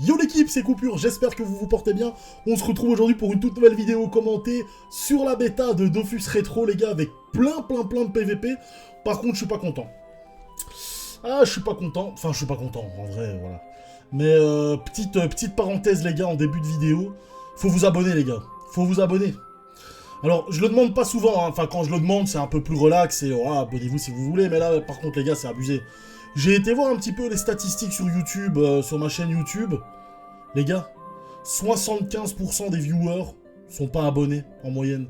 Yo l'équipe, c'est Coupure, j'espère que vous vous portez bien. On se retrouve aujourd'hui pour une toute nouvelle vidéo commentée sur la bêta de Dofus Rétro, les gars, avec plein de PVP. Par contre, je suis pas content. Ah, je suis pas content. Enfin, je suis pas content, en vrai, voilà. Mais petite parenthèse, les gars, en début de vidéo. Faut vous abonner, les gars. Faut vous abonner. Alors, je le demande pas souvent, hein. Enfin, quand je le demande, c'est un peu plus relax et abonnez-vous si vous voulez. Mais là, par contre, les gars, c'est abusé. J'ai été voir un petit peu les statistiques sur YouTube, sur ma chaîne YouTube. Les gars, 75% des viewers sont pas abonnés en moyenne.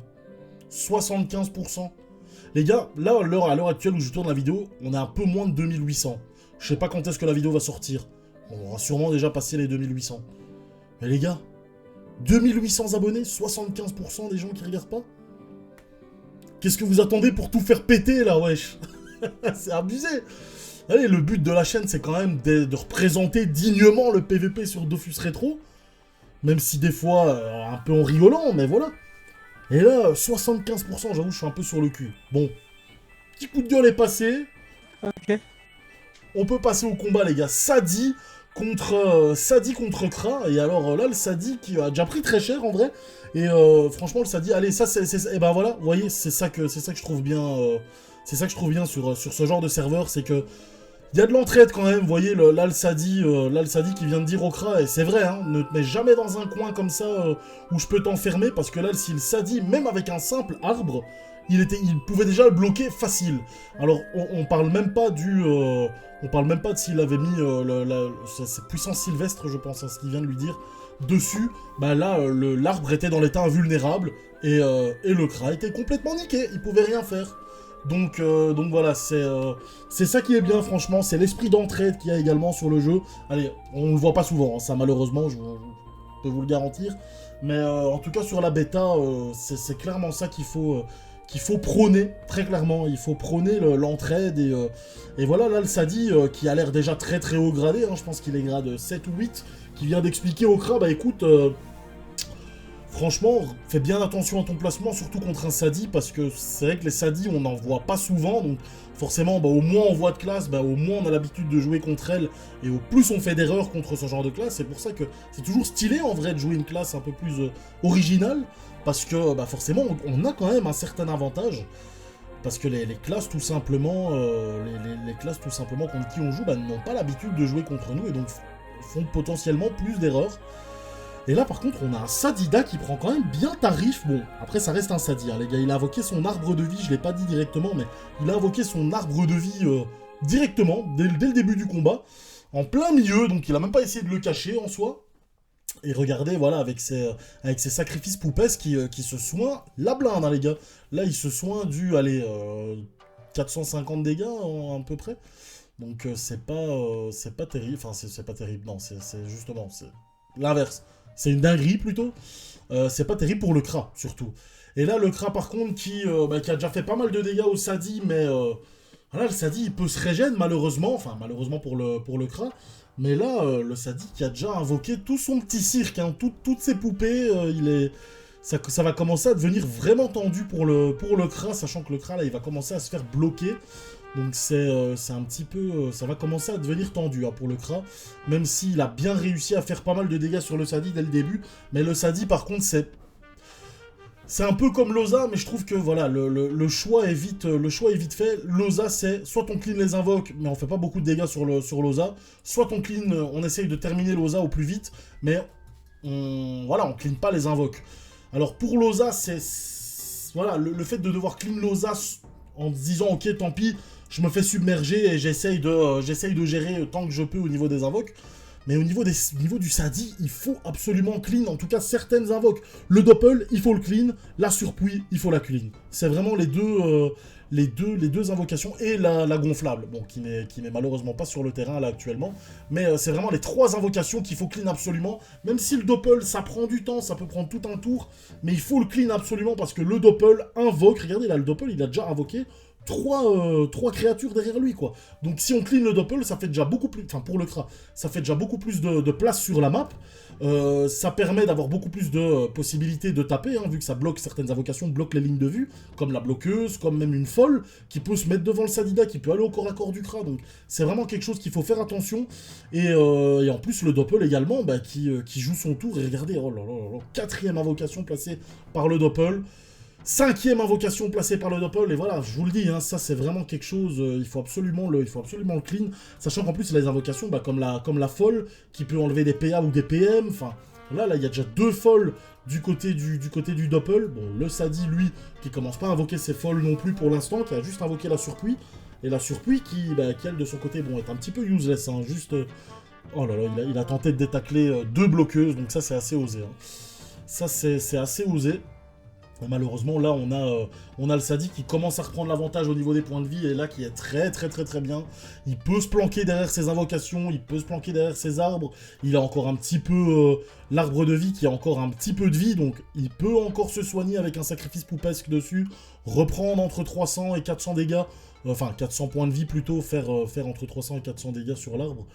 75%. Les gars, là, à l'heure actuelle où je tourne la vidéo, on est un peu moins de 2800. Je sais pas quand est-ce que la vidéo va sortir. On aura sûrement déjà passé les 2800. Mais les gars, 2800 abonnés, 75% des gens qui regardent pas. Qu'est-ce que vous attendez pour tout faire péter, là, wesh? C'est abusé. Allez, le but de la chaîne, c'est quand même de représenter dignement le PVP sur Dofus Rétro. Même si des fois, un peu en rigolant, mais voilà. Et là, 75%, j'avoue, je suis un peu sur le cul. Bon, petit coup de gueule est passé. Ok. On peut passer au combat, les gars. Sadi contre Kra. Et alors là, le Sadi qui a déjà pris très cher, en vrai. Et franchement, le Sadi, allez, ça, et ben voilà, vous voyez, c'est ça que je trouve bien... c'est ça que je trouve bien sur ce genre de serveur, c'est que il y a de l'entraide quand même, vous voyez, là le Sadi qui vient de dire au Kra, et c'est vrai, hein, ne te mets jamais dans un coin comme ça où je peux t'enfermer, parce que là, si le Sadi, même avec un simple arbre, il pouvait déjà le bloquer facile. Alors, on parle même pas on parle même pas de s'il avait mis c'est puissance sylvestre, je pense, hein, ce qu'il vient de lui dire, dessus. Bah là, l'arbre était dans l'état invulnérable, et le Kra était complètement niqué, il pouvait rien faire. Donc voilà, c'est ça qui est bien, franchement, c'est l'esprit d'entraide qu'il y a également sur le jeu. Allez, on le voit pas souvent, hein, ça malheureusement, je peux vous le garantir. Mais en tout cas, sur la bêta, c'est clairement ça qu'il faut prôner, très clairement. Il faut prôner l'entraide, et voilà, là, le Sadi, qui a l'air déjà très haut gradé, hein, je pense qu'il est grade 7 ou 8, qui vient d'expliquer au Kra, bah écoute... franchement, fais bien attention à ton placement, surtout contre un Sadi, parce que c'est vrai que les Sadis, on n'en voit pas souvent, donc forcément, bah, au moins on voit de classe, bah, au moins on a l'habitude de jouer contre elle, et au plus on fait d'erreurs contre ce genre de classe, c'est pour ça que c'est toujours stylé en vrai de jouer une classe un peu plus originale, parce que bah, forcément, on a quand même un certain avantage, parce que les classes tout simplement, les classes tout simplement contre qui on joue, bah, n'ont pas l'habitude de jouer contre nous, et donc font potentiellement plus d'erreurs. Et là, par contre, on a un Sadida qui prend quand même bien tarif. Bon, après, ça reste un Sadi, hein, les gars. Il a invoqué son arbre de vie, je l'ai pas dit directement, mais il a invoqué son arbre de vie directement, dès le début du combat, en plein milieu, donc il a même pas essayé de le cacher en soi. Et regardez, voilà, avec ses sacrifices poupesses qui se soignent la blinde, hein, les gars. Là, il se soigne du, allez, 450 dégâts, à peu près. Donc, c'est pas terrible. Enfin, c'est pas terrible, non, c'est justement, c'est l'inverse. C'est une dinguerie plutôt. C'est pas terrible pour le Kra, surtout. Et là, le Kra, par contre, qui a déjà fait pas mal de dégâts au Sadi, mais voilà, le Sadi, il peut se régénérer, malheureusement. Enfin, malheureusement pour le Kra. Mais là, le Sadi qui a déjà invoqué tout son petit cirque, hein, toutes ses poupées, ça va commencer à devenir vraiment tendu pour le Kra, sachant que le Kra, là, il va commencer à se faire bloquer. Donc c'est un petit peu... ça va commencer à devenir tendu, hein, pour le Kra, même s'il a bien réussi à faire pas mal de dégâts sur le Sadi dès le début. Mais le Sadi, par contre, c'est un peu comme Loza, mais je trouve que voilà, le choix est vite fait. Loza, c'est soit on clean les invoques, mais on fait pas beaucoup de dégâts sur Loza, soit on clean, on essaye de terminer Loza au plus vite, mais on clean pas les invoques. Alors pour Loza, voilà, le fait de devoir clean Loza en se disant ok, tant pis, je me fais submerger et j'essaye de gérer tant que je peux au niveau des invoques. Mais au niveau du Sadi, il faut absolument clean, en tout cas certaines invoques. Le doppel, il faut le clean, la surpuis, il faut la clean. C'est vraiment les deux invocations, et la gonflable, bon, qui n'est malheureusement pas sur le terrain là actuellement. Mais c'est vraiment les trois invocations qu'il faut clean absolument. Même si le doppel, ça prend du temps, ça peut prendre tout un tour, mais il faut le clean absolument parce que le doppel invoque, regardez là, le doppel, il a déjà invoqué trois créatures derrière lui, quoi. Donc si on clean le doppel, ça fait déjà beaucoup plus... Enfin, pour le Kra, ça fait déjà beaucoup plus de place sur la map. Ça permet d'avoir beaucoup plus de possibilités de taper, hein, vu que ça bloque certaines invocations, bloque les lignes de vue, comme la bloqueuse, comme même une folle, qui peut se mettre devant le Sadida, qui peut aller au corps à corps du Kra. Donc c'est vraiment quelque chose qu'il faut faire attention. Et en plus, le Doppel également, bah, qui joue son tour. Et regardez, oh là là là, 4e invocation placée par le Doppel. 5e invocation placée par le Doppel, et voilà, je vous le dis, hein, ça c'est vraiment quelque chose, il faut absolument le clean, sachant qu'en plus les invocations, bah, comme la folle, qui peut enlever des PA ou des PM, enfin, là, il y a déjà 2 folles du côté du Doppel, bon, le Sadi, lui, qui commence pas à invoquer ses folles non plus pour l'instant, qui a juste invoqué la surpuis, et la surpuis qui, elle, de son côté, bon, est un petit peu useless, hein, juste, oh là là, il a tenté de détacler 2 bloqueuses, donc ça c'est assez osé, hein. Ça c'est assez osé. Malheureusement, là, on a le Sadi qui commence à reprendre l'avantage au niveau des points de vie, et là, qui est très, très, très, très bien. Il peut se planquer derrière ses invocations, il peut se planquer derrière ses arbres. Il a encore un petit peu l'arbre de vie qui a encore un petit peu de vie, donc il peut encore se soigner avec un sacrifice poupesque dessus, reprendre entre 300 et 400 dégâts, enfin, 400 points de vie plutôt, faire entre 300 et 400 dégâts sur l'arbre.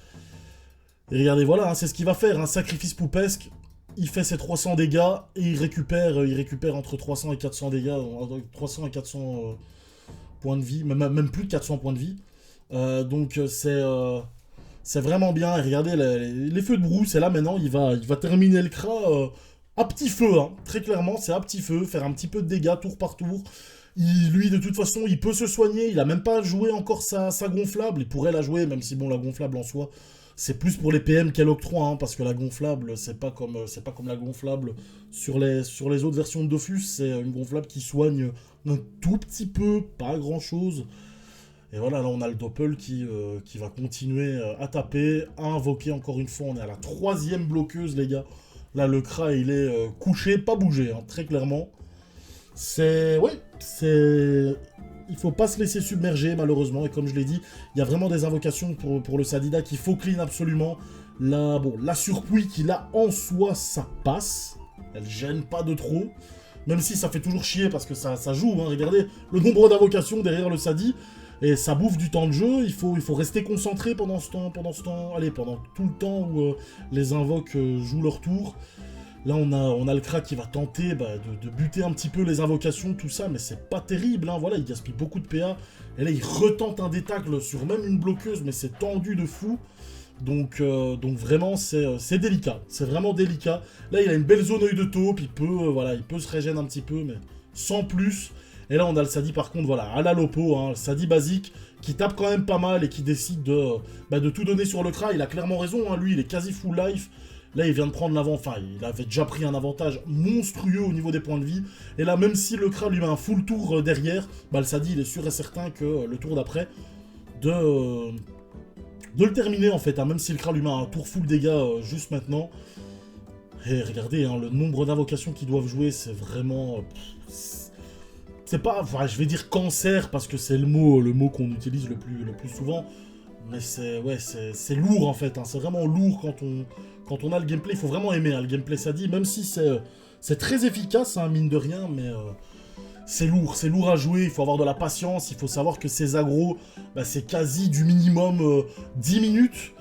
Et regardez, voilà, hein, c'est ce qu'il va faire, un sacrifice poupesque. Il fait ses 300 dégâts et il récupère entre 300 et 400 dégâts, 300 et 400 points de vie, même plus de 400 points de vie. Donc c'est vraiment bien. Et regardez les feux de brousse, et là maintenant il va terminer le Kra à petit feu, hein. Très clairement c'est à petit feu, faire un petit peu de dégâts tour par tour. Lui de toute façon il peut se soigner, il a même pas joué encore sa gonflable, il pourrait la jouer, même si bon la gonflable en soi... C'est plus pour les PM qu'elle octroie, hein, parce que la gonflable, c'est pas comme la gonflable sur les autres versions de Dofus, c'est une gonflable qui soigne un tout petit peu, pas grand chose. Et voilà, là on a le Doppel qui va continuer à taper, à invoquer encore une fois, on est à la 3e bloqueuse les gars. Là le Kra il est couché, pas bougé, hein, très clairement. Il faut pas se laisser submerger, malheureusement. Et comme je l'ai dit, il y a vraiment des invocations pour le Sadida qu'il faut clean absolument. Là, bon, la surpuis qu'il a en soi, ça passe. Elle gêne pas de trop. Même si ça fait toujours chier parce que ça joue. Hein. Regardez le nombre d'invocations derrière le Sadi. Et ça bouffe du temps de jeu. Il faut rester concentré pendant ce temps. Allez, pendant tout le temps où les invoques jouent leur tour. Là, on a le Kra qui va tenter de buter un petit peu les invocations, tout ça, mais c'est pas terrible, hein. Voilà, il gaspille beaucoup de PA. Et là, il retente un détacle sur même une bloqueuse, mais c'est tendu de fou. Donc vraiment, c'est délicat. C'est vraiment délicat. Là, il a une belle zone œil de taupe, il peut se régénérer un petit peu, mais sans plus. Et là, on a le Sadi, par contre, voilà, à la Lopo, hein, le Sadi basique, qui tape quand même pas mal et qui décide de tout donner sur le Kra. Il a clairement raison, hein, lui, il est quasi full life. Là, il vient de prendre enfin, il avait déjà pris un avantage monstrueux au niveau des points de vie. Et là, même si le Kra lui met un full tour derrière, le Sadi, il est sûr et certain que le tour d'après, de le terminer, en fait. Hein, même si le Kra lui met un tour full dégâts juste maintenant. Et regardez, hein, le nombre d'invocations qu'ils doivent jouer, c'est vraiment... c'est pas... Enfin, je vais dire cancer, parce que c'est le mot qu'on utilise le plus souvent. Mais c'est lourd, en fait. Hein, c'est vraiment lourd quand on a le gameplay. Il faut vraiment aimer, hein, le gameplay Sadi, même si c'est très efficace, hein, mine de rien, mais c'est lourd à jouer, il faut avoir de la patience, il faut savoir que ces agros, c'est quasi du minimum 10 minutes,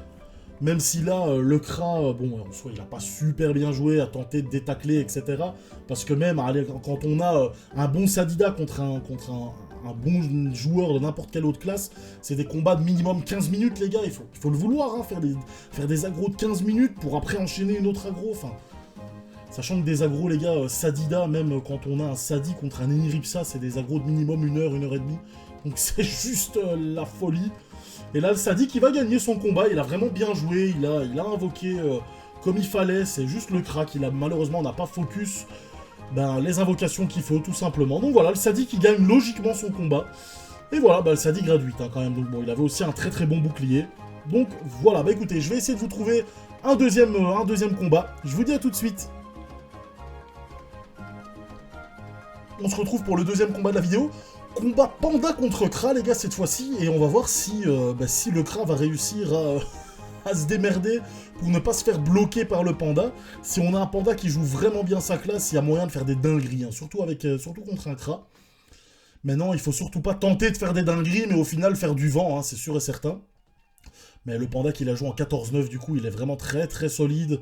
même si là, le Kra, bon, en soi, il a pas super bien joué, à tenter de détacler, etc. Parce que même, quand on a un bon Sadida contre un bon joueur de n'importe quelle autre classe, c'est des combats de minimum 15 minutes, les gars. Il faut le vouloir, hein, faire des agros de 15 minutes pour après enchaîner une autre agro. Enfin, sachant que des agros, les gars, Sadida, même quand on a un Sadi contre un Eniripsa, c'est des agros de minimum 1 heure, 1 heure et demie. Donc c'est juste la folie. Et là, le Sadi qui va gagner son combat, il a vraiment bien joué, il a invoqué comme il fallait. C'est juste le Kra qui, malheureusement, n'a pas focus les invocations qu'il faut, tout simplement. Donc voilà, le Sadi qui gagne logiquement son combat. Et voilà, le Sadi grade 8, hein, quand même. Donc bon, il avait aussi un très très bon bouclier. Donc voilà, écoutez, je vais essayer de vous trouver un deuxième combat. Je vous dis à tout de suite. On se retrouve pour le deuxième combat de la vidéo. Combat Panda contre Kra, les gars, cette fois-ci. Et on va voir si le Kra va réussir à se démerder pour ne pas se faire bloquer par le Panda. Si on a un Panda qui joue vraiment bien sa classe, il y a moyen de faire des dingueries, hein, surtout contre un Kra. Maintenant, il faut surtout pas tenter de faire des dingueries, mais au final faire du vent, hein, c'est sûr et certain. Mais le Panda qu'il a joué en 14-9, du coup, il est vraiment très très solide.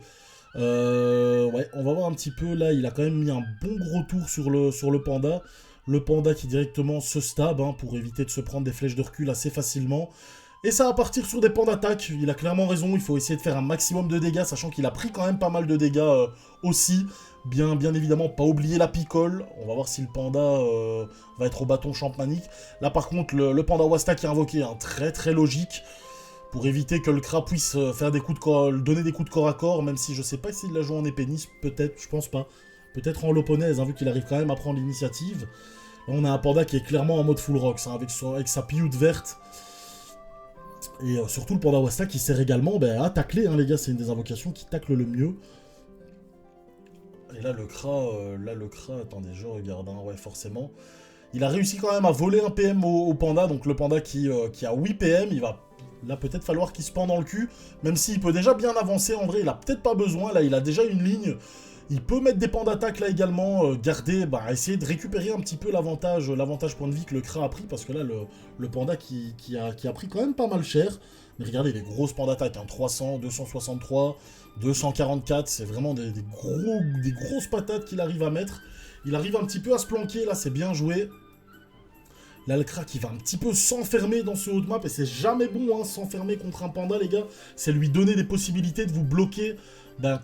Ouais, on va voir un petit peu. Là, il a quand même mis un bon gros tour sur le panda. Le panda qui directement se stab hein, pour éviter de se prendre des flèches de recul assez facilement. Et ça va partir sur des pans d'attaque. Il a clairement raison, il faut essayer de faire un maximum de dégâts, sachant qu'il a pris quand même pas mal de dégâts aussi. Bien évidemment, pas oublier la picole. On va voir si le panda va être au bâton champmanique. Là par contre, le panda Wasta qui est invoqué, hein, très logique. Pour éviter que le Kra puisse faire des coups de corps, donner des coups de corps à corps, même si je sais pas s'il l'a joué en épénisme, peut-être, je pense pas. Peut-être en loponaise, hein, vu qu'il arrive quand même à prendre l'initiative. Là, on a un panda qui est clairement en mode full rocks, hein, avec sa pioute verte. Et surtout le panda Wasta qui sert également à tacler, hein, les gars, c'est une des invocations qui tacle le mieux. Et là le Kra, attendez, je regarde, hein, ouais, forcément. Il a réussi quand même à voler un PM au panda, donc le panda qui a 8 PM, il va là peut-être falloir qu'il se pend dans le cul, même s'il peut déjà bien avancer, en vrai, il a peut-être pas besoin, là il a déjà une ligne. Il peut mettre des pans d'attaque là également, garder, essayer de récupérer un petit peu l'avantage point de vie que le Kra a pris, parce que là, le panda qui a pris quand même pas mal cher. Mais regardez, les grosses pans d'attaque, hein, 300, 263, 244, c'est vraiment des grosses patates qu'il arrive à mettre. Il arrive un petit peu à se planquer, là, c'est bien joué. Là, le Kra qui va un petit peu s'enfermer dans ce haut de map, et c'est jamais bon, hein, s'enfermer contre un panda, les gars. C'est lui donner des possibilités de vous bloquer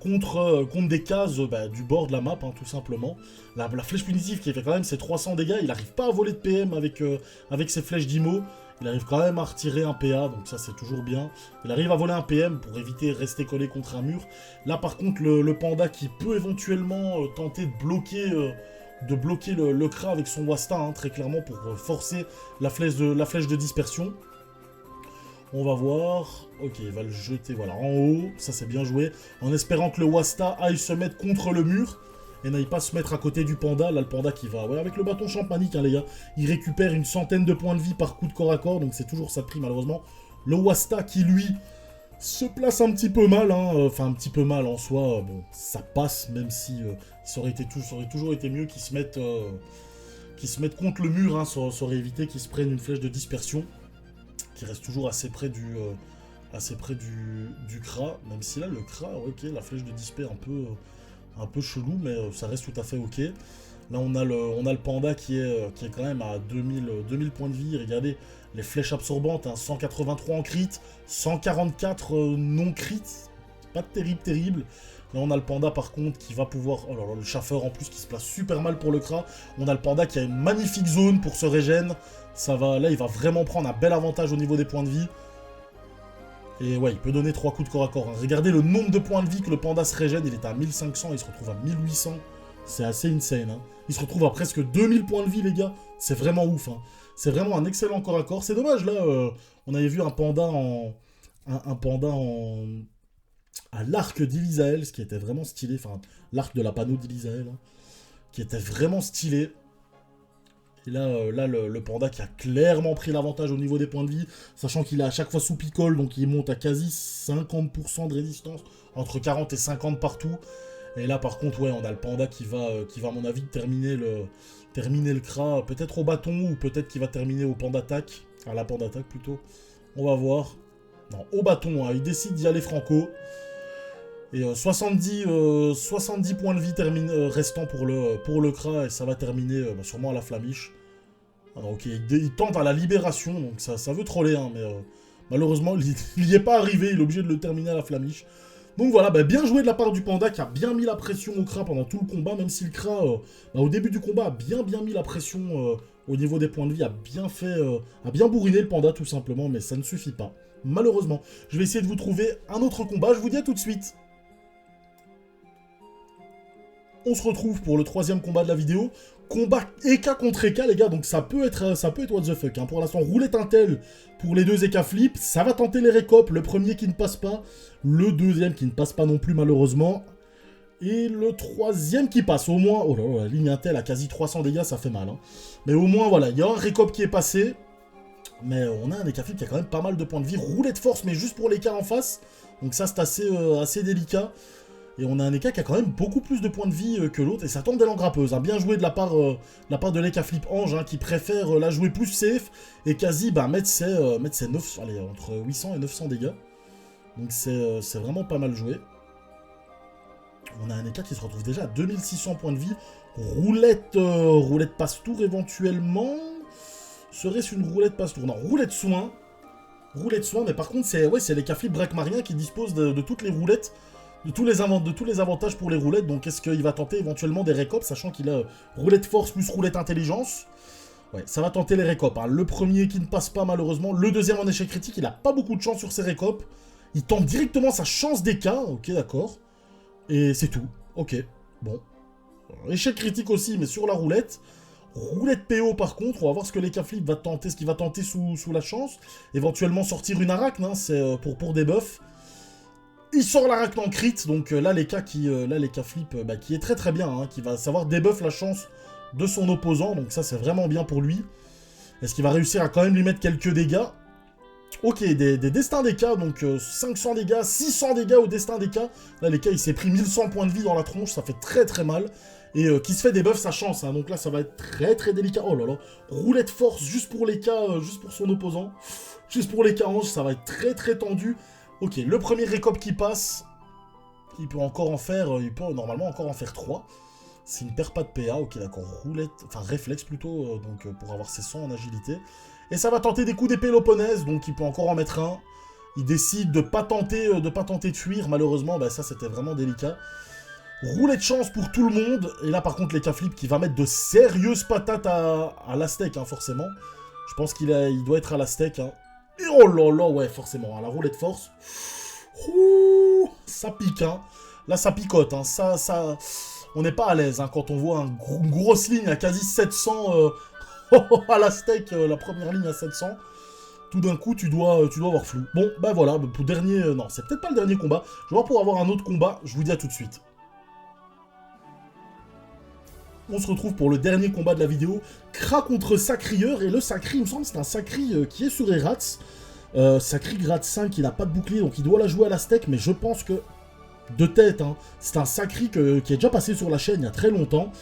contre des cases du bord de la map, hein, tout simplement. La flèche punitive qui fait quand même ses 300 dégâts, il n'arrive pas à voler de PM avec ses flèches d'IMO. Il arrive quand même à retirer un PA, donc ça c'est toujours bien. Il arrive à voler un PM pour éviter de rester collé contre un mur. Là par contre le panda qui peut éventuellement tenter de bloquer le Kra avec son Wasta, hein, très clairement pour forcer la flèche de dispersion. On va voir. Ok, il va le jeter voilà, en haut. Ça, c'est bien joué. En espérant que le Wasta aille se mettre contre le mur. Et n'aille pas se mettre à côté du panda. Là, le panda qui va... Ouais, avec le bâton champmanique, hein, les gars. Il récupère une centaine de points de vie par coup de corps à corps. Donc, c'est toujours ça de prix, malheureusement. Le Wasta qui, lui, se place un petit peu mal. Hein. Enfin, un petit peu mal en soi. Bon, ça passe, même si ça aurait toujours été mieux qu'ils se mettent contre le mur. Hein. Ça aurait évité qu'ils se prennent une flèche de dispersion. Qui reste toujours assez près du Kra, même si là le Kra, ok, la flèche de disper un peu chelou, mais ça reste tout à fait ok. Là on a le panda qui est quand même à 2000 points de vie, regardez les flèches absorbantes, hein, 183 en crit, 144 non crit, pas terrible. Là on a le panda par contre qui va pouvoir, oh là là, le chaffeur en plus qui se place super mal pour le Kra. On a le panda qui a une magnifique zone pour se régène. Là, il va vraiment prendre un bel avantage au niveau des points de vie. Et ouais, il peut donner 3 coups de corps à corps. Hein. Regardez le nombre de points de vie que le panda se régène. Il est à 1500, il se retrouve à 1800. C'est assez insane. Hein. Il se retrouve à presque 2000 points de vie, les gars. C'est vraiment ouf. Hein. C'est vraiment un excellent corps à corps. C'est dommage, là, on avait vu un panda à l'arc d'Ilisael, ce qui était vraiment stylé. Enfin, l'arc de la panneau d'Ilisael, hein, qui était vraiment stylé. Et là, le panda qui a clairement pris l'avantage au niveau des points de vie, sachant qu'il est à chaque fois sous picole, donc il monte à quasi 50% de résistance, entre 40 et 50 partout. Et là, par contre, ouais, on a le panda qui va à mon avis, terminer le Kra, peut-être au bâton, ou peut-être qu'il va terminer au panda attaque, à la panda attaque plutôt. On va voir. Non, au bâton, hein, il décide d'y aller franco. Et 70 points de vie restants pour le Kra, et ça va terminer sûrement à la flamiche. Alors, ok, il tente à la libération, donc ça veut troller, hein, mais malheureusement, il n'y est pas arrivé, il est obligé de le terminer à la flamiche. Donc voilà, bien joué de la part du panda qui a bien mis la pression au Kra pendant tout le combat, même si le Kra, au début du combat, a bien mis la pression au niveau des points de vie, a bien bourriné le panda tout simplement, mais ça ne suffit pas. Malheureusement, je vais essayer de vous trouver un autre combat, je vous dis à tout de suite. On se retrouve pour le 3e combat de la vidéo. Combat EK contre EK, les gars, donc ça peut être what the fuck. Hein. Pour l'instant, roulette intel pour les deux EK flip. Ça va tenter les récopes. Le premier qui ne passe pas. Le deuxième qui ne passe pas non plus, malheureusement. Et le 3e qui passe. Au moins, oh là là, la ligne intel à quasi 300 dégâts, ça fait mal. Hein. Mais au moins, voilà, il y a un récop qui est passé. Mais on a un EK flip qui a quand même pas mal de points de vie. Roulette force, mais juste pour l'EK en face. Donc ça, c'est assez délicat. Et on a un EK qui a quand même beaucoup plus de points de vie que l'autre. Et ça tombe des langues grappeuses. Hein. Bien joué de la part de l'EK Flip Ange, hein, qui préfère la jouer plus safe. Et quasi mettre ses 900, allez, entre 800 et 900 dégâts. Donc c'est vraiment pas mal joué. On a un Eka qui se retrouve déjà à 2600 points de vie. Roulette passe-tour éventuellement. Serait-ce une roulette passe-tour? Non, roulette soin. Roulette soin, mais par contre, c'est l'Eka Flip Break Marien qui dispose de toutes les roulettes, de tous les avantages pour les roulettes. Donc, est-ce qu'il va tenter éventuellement des récops, sachant qu'il a roulette force plus roulette intelligence? Ouais, ça va tenter les récops. Hein. Le premier qui ne passe pas, malheureusement. Le deuxième en échec critique, il n'a pas beaucoup de chance sur ses récops. Il tente directement sa chance d'Eka. Ok, d'accord. Et c'est tout. Ok, bon. Échec critique aussi, mais sur la roulette. Roulette PO par contre, on va voir ce que l'Eka Flip va tenter, ce qu'il va tenter sous la chance. Éventuellement sortir une arachne, hein, c'est pour des buffs. Il sort l'arachne en crit, donc là l'Eka Flip qui est très très bien, hein, qui va savoir debuff la chance de son opposant, donc ça c'est vraiment bien pour lui. Est-ce qu'il va réussir à quand même lui mettre quelques dégâts? Ok, des destins d'Eka, donc 500 dégâts, 600 dégâts au destin d'Eka. Là l'Eka il s'est pris 1100 points de vie dans la tronche, ça fait très très mal. Et qui se fait des buffs sa chance, hein. Donc là ça va être très très délicat. Oh là là, roulette force juste pour l'Eka, juste pour son opposant. Juste pour l'Eka Ange, ça va être très très tendu. Ok, le premier récop qui passe, il peut normalement encore en faire 3. S'il ne perd pas de PA, ok d'accord, roulette, enfin réflexe plutôt, pour avoir ses 100 en agilité. Et ça va tenter des coups d'épée Péloponnèse, donc il peut encore en mettre un. Il décide de pas tenter de fuir, malheureusement, ça c'était vraiment délicat. Roulette chance pour tout le monde. Et là, par contre, l'Eka Flip qui va mettre de sérieuses patates à l'Aztec, hein, forcément. Je pense qu'il doit être à l'Aztec. Hein. Et oh là là, ouais, forcément. Hein, la roulette force. Ouh, ça pique, hein. Là, ça picote. Hein. On n'est pas à l'aise hein, quand on voit une grosse ligne à quasi 700 à l'Aztec, la première ligne à 700. Tout d'un coup, tu dois avoir flou. Bon, voilà, pour dernier... non, c'est peut-être pas le dernier combat. Je vais voir pour avoir un autre combat. Je vous dis à tout de suite. On se retrouve pour le dernier combat de la vidéo. Kra contre Sacrieur. Et le Sacri, il me semble, c'est un Sacri qui est sur Erats. Sacri grade 5, il n'a pas de bouclier, donc il doit la jouer à l'Aztec. Mais je pense que, de tête, hein, c'est un Sacri qui est déjà passé sur la chaîne il y a très longtemps.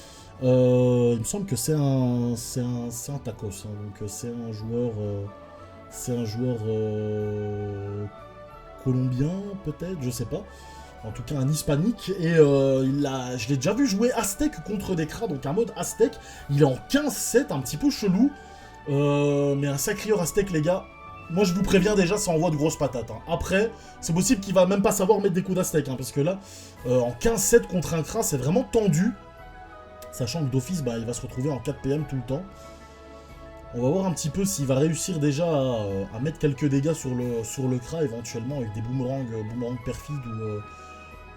Il me semble que c'est un Tacos. Hein, donc c'est un joueur... colombien, peut-être, je sais pas. En tout cas, un hispanique. Et je l'ai déjà vu jouer Aztec contre des Kra, donc un mode Aztec. Il est en 15-7, un petit peu chelou. Mais un Sacrieur Aztec, les gars. Moi, je vous préviens déjà, ça envoie de grosses patates. Hein. Après, c'est possible qu'il va même pas savoir mettre des coups d'Aztec. Hein, parce que là, en 15-7 contre un Kra, c'est vraiment tendu. Sachant que d'office, il va se retrouver en 4 PM tout le temps. On va voir un petit peu s'il va réussir déjà à mettre quelques dégâts sur le Kra, éventuellement, avec des boomerangs perfides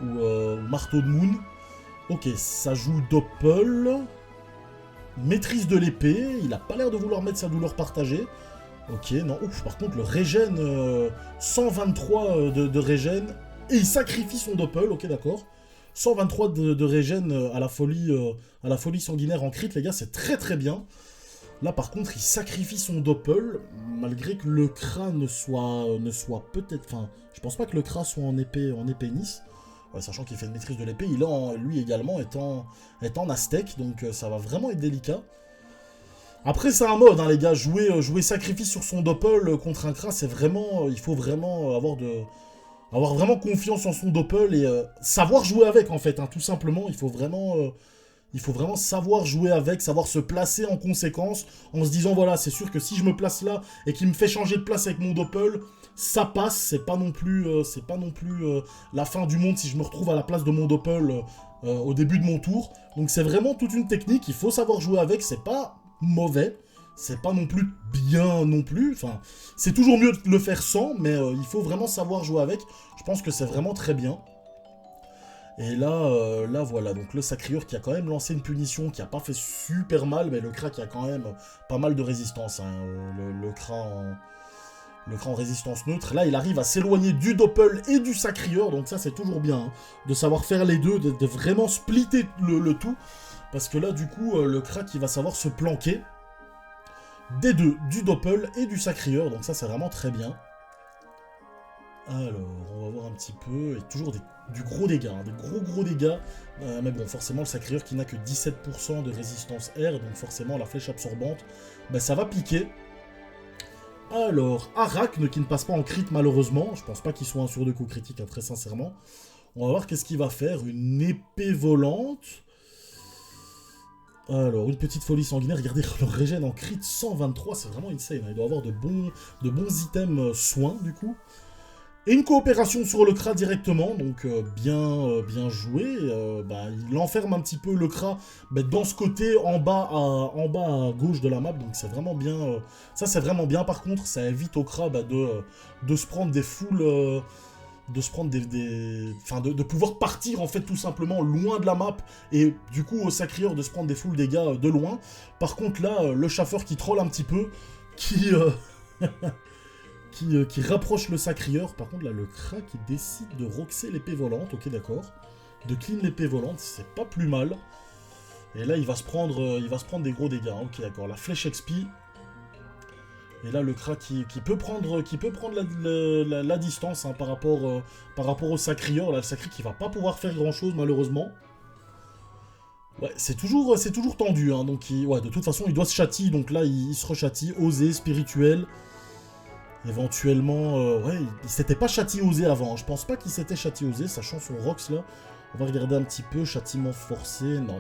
ou marteau de Moon. Ok, ça joue Doppel. Maîtrise de l'épée. Il a pas l'air de vouloir mettre sa douleur partagée. Ok, non. Ouf, par contre, le régène, 123 de régène. Et il sacrifie son Doppel. Ok, d'accord. 123 de régène à la folie sanguinaire en crit, les gars, c'est très très bien. Là, par contre, il sacrifie son Doppel, malgré que le Kra ne soit peut-être... Enfin, je pense pas que le Kra soit en épée Nice. Ouais, sachant qu'il fait une maîtrise de l'épée, lui également est en Aztec, donc ça va vraiment être délicat. Après, c'est un mode, hein, les gars. Jouer sacrifice sur son Doppel contre un Kra, c'est vraiment... il faut vraiment avoir vraiment confiance en son Doppel et savoir jouer avec, en fait, hein, tout simplement. Il faut vraiment savoir jouer avec, savoir se placer en conséquence, en se disant, voilà, c'est sûr que si je me place là et qu'il me fait changer de place avec mon Doppel, ça passe, c'est pas non plus la fin du monde si je me retrouve à la place de mon Doppel au début de mon tour. Donc c'est vraiment toute une technique, il faut savoir jouer avec, c'est pas mauvais, c'est pas non plus bien non plus, enfin, c'est toujours mieux de le faire sans, mais il faut vraiment savoir jouer avec, je pense que c'est vraiment très bien. Et là voilà, donc le Sacrieur qui a quand même lancé une punition qui a pas fait super mal, mais le Kra qui a quand même pas mal de résistance, hein, le Kra en résistance neutre. Là, il arrive à s'éloigner du Doppel et du Sacrieur, donc ça c'est toujours bien, hein, de savoir faire les deux, de vraiment splitter le tout, parce que là du coup, le Kra qui va savoir se planquer des deux, du Doppel et du Sacrieur, donc ça c'est vraiment très bien. Alors, on va voir un petit peu, et toujours du gros dégâts, hein, des gros dégâts, mais bon, forcément, le Sacrieur qui n'a que 17% de résistance R, donc forcément, la flèche absorbante, ça va piquer. Alors, Arachne, qui ne passe pas en crit, malheureusement, je pense pas qu'il soit un sur deux coups critiques, hein, très sincèrement. On va voir qu'est-ce qu'il va faire. Une épée volante. Alors, une petite folie sanguinaire. Regardez, le régène en crit 123, c'est vraiment insane. Il doit avoir de bons items soins, du coup. Et une coopération sur le Kra directement, donc bien joué. Il enferme un petit peu le Kra dans ce côté en bas à gauche de la map, donc c'est vraiment bien. Ça c'est vraiment bien. Par contre, ça évite au Kra de se prendre des foules, de se prendre de pouvoir partir en fait tout simplement loin de la map et du coup au Sacrieur de se prendre des full dégâts de loin. Par contre là, le chaffeur qui troll un petit peu, qui rapproche le Sacrieur. Par contre là, le Kra qui décide de roxer l'épée volante, ok d'accord. De clean l'épée volante, c'est pas plus mal. Et là il va se prendre des gros dégâts, hein. Ok d'accord, la flèche XP. Et là, le Kra qui peut prendre la distance hein, par rapport au Sacrieur. Là, le Sacri qui va pas pouvoir faire grand-chose, malheureusement. Ouais, c'est toujours tendu. Hein, donc, de toute façon, il doit se châtier. Donc là, il se rechâtie. Osé, spirituel. Éventuellement, ouais, il s'était pas châtié osé avant. Hein. Je pense pas qu'il s'était châtié osé, sachant son Rox, là. On va regarder un petit peu. Châtiment forcé. Non,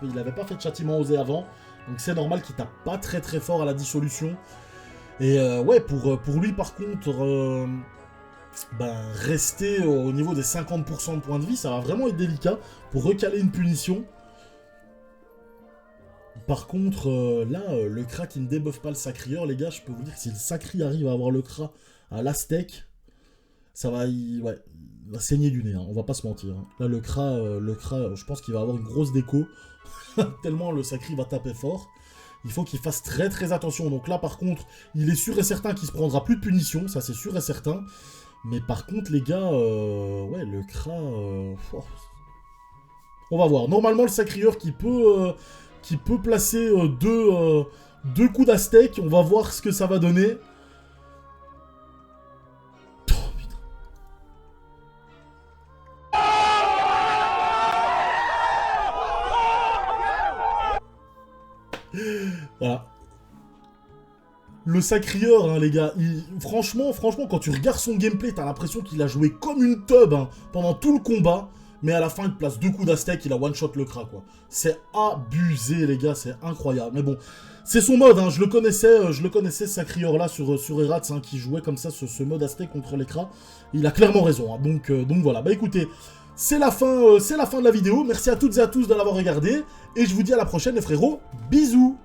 il avait pas fait de châtiment osé avant. Donc c'est normal qu'il tape pas très très fort à la dissolution. Et ouais, pour lui, par contre, rester au niveau des 50% de points de vie, ça va vraiment être délicat pour recaler une punition. Par contre, là, le Kra qui ne débuffe pas le Sacrieur, les gars, je peux vous dire que si le Sacri arrive à avoir le Kra à l'Aztèque, ça va, il va saigner du nez, hein, on va pas se mentir. Hein. Là, le Kra, je pense qu'il va avoir une grosse déco, tellement le Sacri va taper fort. Il faut qu'il fasse très très attention. Donc là, par contre, il est sûr et certain qu'il se prendra plus de punition. Ça, c'est sûr et certain. Mais par contre, les gars, ouais, le Kra... on va voir. Normalement, le Sacrieur qui peut placer deux coups d'Aztèque. On va voir ce que ça va donner. Oh, putain. Voilà. Le Sacrieur, hein, les gars, franchement, quand tu regardes son gameplay, t'as l'impression qu'il a joué comme une teub hein, pendant tout le combat. Mais à la fin, il place 2 coups d'Aztèque, il a one-shot le Kra, quoi. C'est abusé, les gars, c'est incroyable. Mais bon, c'est son mode, hein, je le connaissais, ce Sacrieur-là sur Eratz, hein, qui jouait comme ça, ce mode Aztèque contre les Kra. Il a clairement raison, hein, donc voilà. Bah écoutez, c'est la fin de la vidéo. Merci à toutes et à tous de l'avoir regardé. Et je vous dis à la prochaine, les frérots. Bisous!